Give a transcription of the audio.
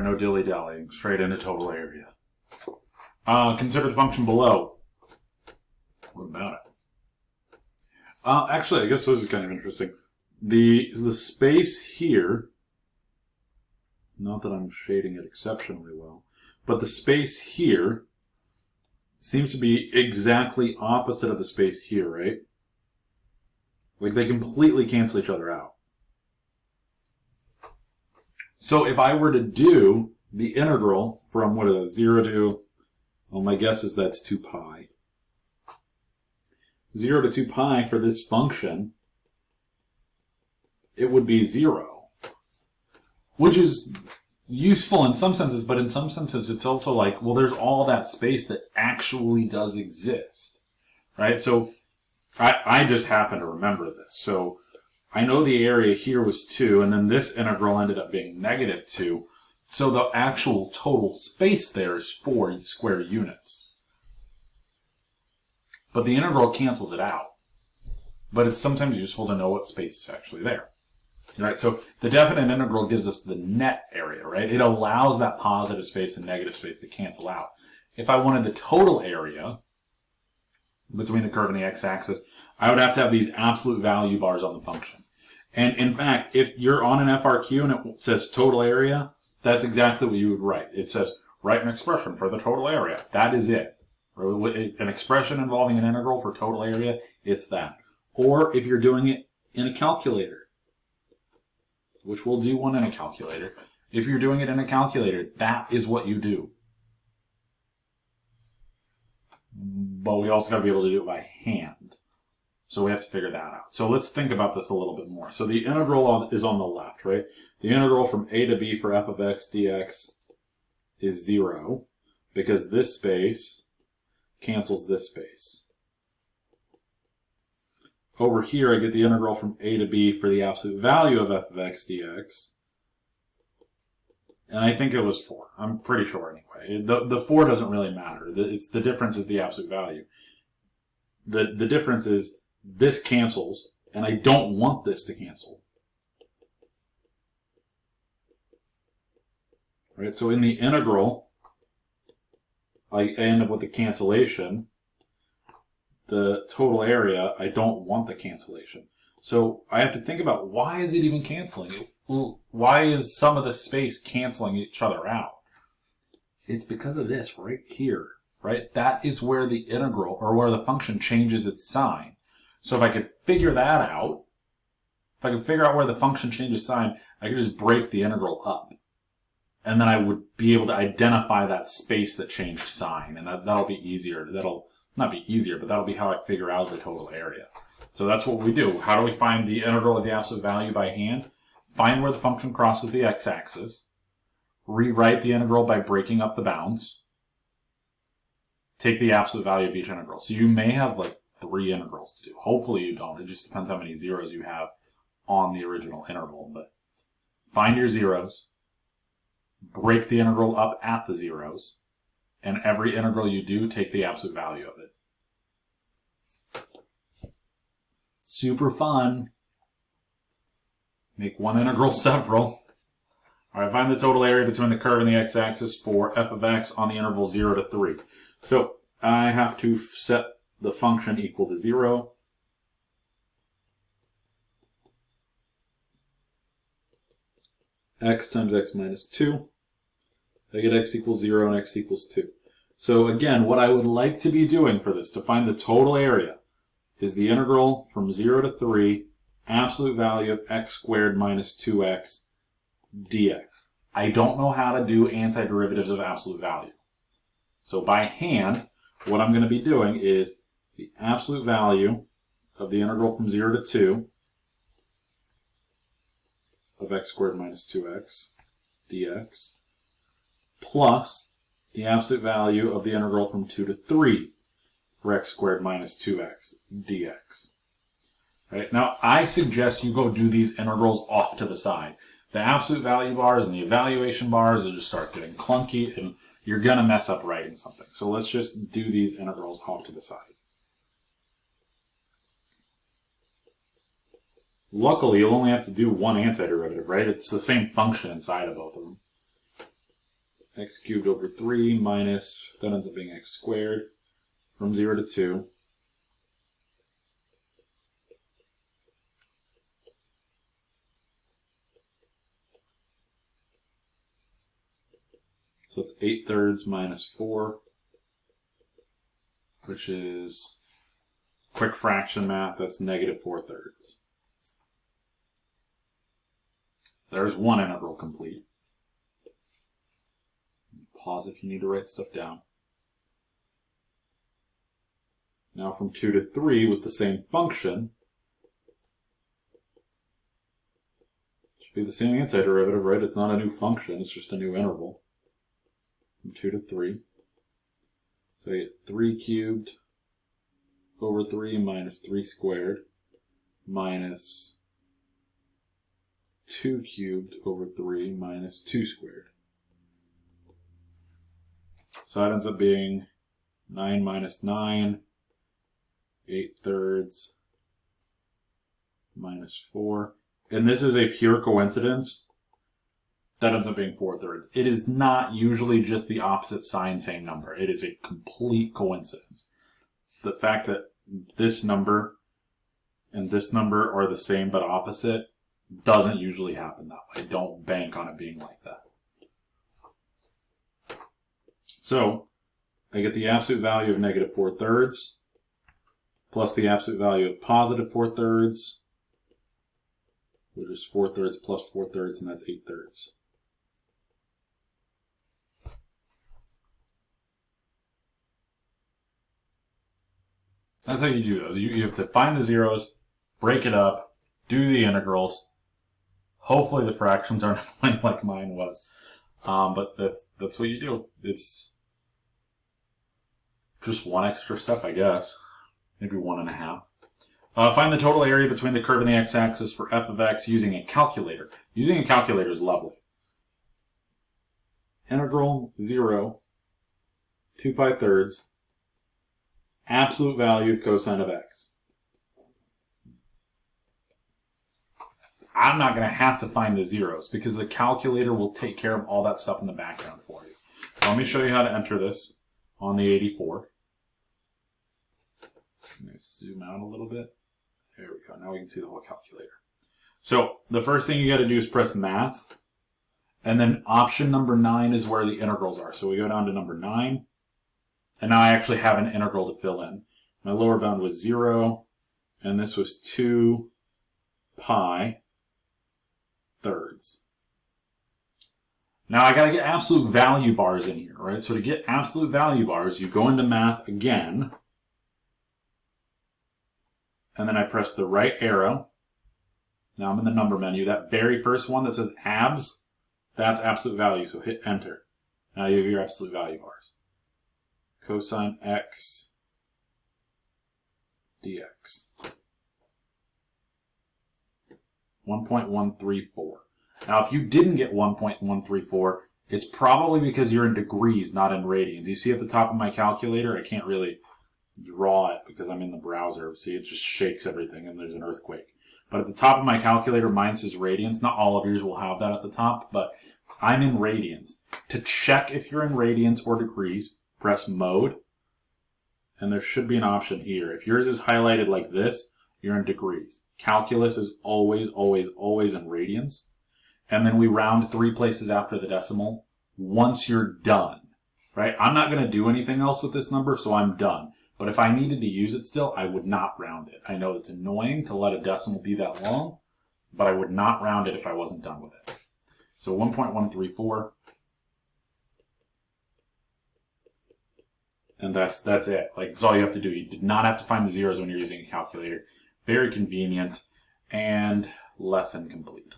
no dilly-dallying. Straight into total area. Consider the function below. What about it? Actually, I guess this is kind of interesting. The space here, not that I'm shading it exceptionally well, but the space here seems to be exactly opposite of the space here, right? Like they completely cancel each other out. So if I were to do the integral from, what is it, 0 to, well, my guess is that's 2 pi. 0 to 2 pi for this function, it would be 0. Which is useful in some senses, but in some senses it's also like, well, there's all that space that actually does exist. Right? So I just happen to remember this. So I know the area here was 2, and then this integral ended up being negative 2. So the actual total space there is 4 square units. But the integral cancels it out. But it's sometimes useful to know what space is actually there. Right? So the definite integral gives us the net area, right? It allows that positive space and negative space to cancel out. If I wanted the total area between the curve and the x-axis, I would have to have these absolute value bars on the function. And in fact, if you're on an FRQ and it says total area, that's exactly what you would write. It says, write an expression for the total area. That is it. An expression involving an integral for total area, it's that. Or if you're doing it in a calculator, which we'll do one in a calculator. If you're doing it in a calculator, that is what you do. But we also got to be able to do it by hand. So we have to figure that out. So let's think about this a little bit more. So the integral is on the left, right? The integral from a to b for f of x dx is 0 because this space cancels this space. Over here, I get the integral from a to b for the absolute value of f of x dx. And I think it was 4. I'm pretty sure anyway. The 4 doesn't really matter. The difference is the absolute value. The difference is this cancels, and I don't want this to cancel. Right? So in the integral, I end up with the cancellation. The total area, I don't want the cancellation. So I have to think about, why is it even canceling it? Well, why is some of the space canceling each other out? It's because of this right here, right? That is where the integral, or where the function changes its sign. So if I could figure that out, if I could figure out where the function changes sign, I could just break the integral up. And then I would be able to identify that space that changed sign, and that'll be easier. That'll not be easier, but that'll be how I figure out the total area. So that's what we do. How do we find the integral of the absolute value by hand? Find where the function crosses the x-axis. Rewrite the integral by breaking up the bounds. Take the absolute value of each integral. So you may have like 3 integrals to do. Hopefully you don't. It just depends how many zeros you have on the original interval. But find your zeros. Break the integral up at the zeros. And every integral you do, take the absolute value of it. Super fun. Make one integral several. Alright, find the total area between the curve and the x-axis for f of x on the interval 0 to 3. So I have to set the function equal to 0. X times x minus 2. I get x equals 0 and x equals 2. So again, what I would like to be doing for this, to find the total area, is the integral from 0 to 3, absolute value of x squared minus 2x dx. I don't know how to do antiderivatives of absolute value. So by hand, what I'm going to be doing is the absolute value of the integral from 0 to 2 of x squared minus 2x dx plus the absolute value of the integral from 2 to 3 for x squared minus 2x dx. Right? Now, I suggest you go do these integrals off to the side. The absolute value bars and the evaluation bars, it just starts getting clunky, and you're going to mess up writing something. So let's just do these integrals off to the side. Luckily, you'll only have to do one antiderivative, right? It's the same function inside of both of them. x cubed over 3 minus, that ends up being x squared, from 0 to 2. So it's 8/3 minus 4, which is quick fraction math, that's negative 4/3. There's one integral complete. Pause if you need to write stuff down. Now from 2 to 3 with the same function, should be the same antiderivative, right? It's not a new function, it's just a new interval. From 2 to 3. So I get 3 cubed over 3 minus 3 squared minus 2 cubed over 3 minus 2 squared. So that ends up being 9 minus 9, 8/3 minus 4. And this is a pure coincidence. That ends up being 4/3. It is not usually just the opposite sign, same number. It is a complete coincidence. The fact that this number and this number are the same but opposite doesn't usually happen that way. Don't bank on it being like that. So, I get the absolute value of negative 4/3 plus the absolute value of positive 4/3, which is 4/3 plus 4/3, and that's 8/3. That's how you do those. You have to find the zeros, break it up, do the integrals. Hopefully the fractions aren't like mine was. But that's what you do. It's just one extra step, I guess. Maybe 1.5. Find the total area between the curve and the x-axis for f of x using a calculator. Using a calculator is lovely. Integral 0, 2π3, absolute value of cosine of x. I'm not going to have to find the zeros because the calculator will take care of all that stuff in the background for you. So let me show you how to enter this on the 84. I'm going to zoom out a little bit. There we go. Now we can see the whole calculator. So the first thing you got to do is press math. And then option number 9 is where the integrals are. So we go down to number 9. And now I actually have an integral to fill in. My lower bound was 0. And this was 2 pi thirds. Now I got to get absolute value bars in here, right? So to get absolute value bars, you go into math again. And then I press the right arrow. Now I'm in the number menu. That very first one that says abs, that's absolute value. So hit enter. Now you have your absolute value bars. Cosine x dx. 1.134. Now if you didn't get 1.134, it's probably because you're in degrees, not in radians. You see at the top of my calculator, I can't really draw it because I'm in the browser. See, it just shakes everything and there's an earthquake. But at the top of my calculator, mine says radians. Not all of yours will have that at the top, but I'm in radians. To check if you're in radians or degrees, press mode. And there should be an option here. If yours is highlighted like this, you're in degrees. Calculus is always, always, always in radians. And then we round 3 places after the decimal once you're done, right? I'm not going to do anything else with this number, so I'm done. But if I needed to use it still, I would not round it. I know it's annoying to let a decimal be that long, but I would not round it if I wasn't done with it. So 1.134. And that's it. Like, that's all you have to do. You did not have to find the zeros when you're using a calculator. Very convenient and lesson complete.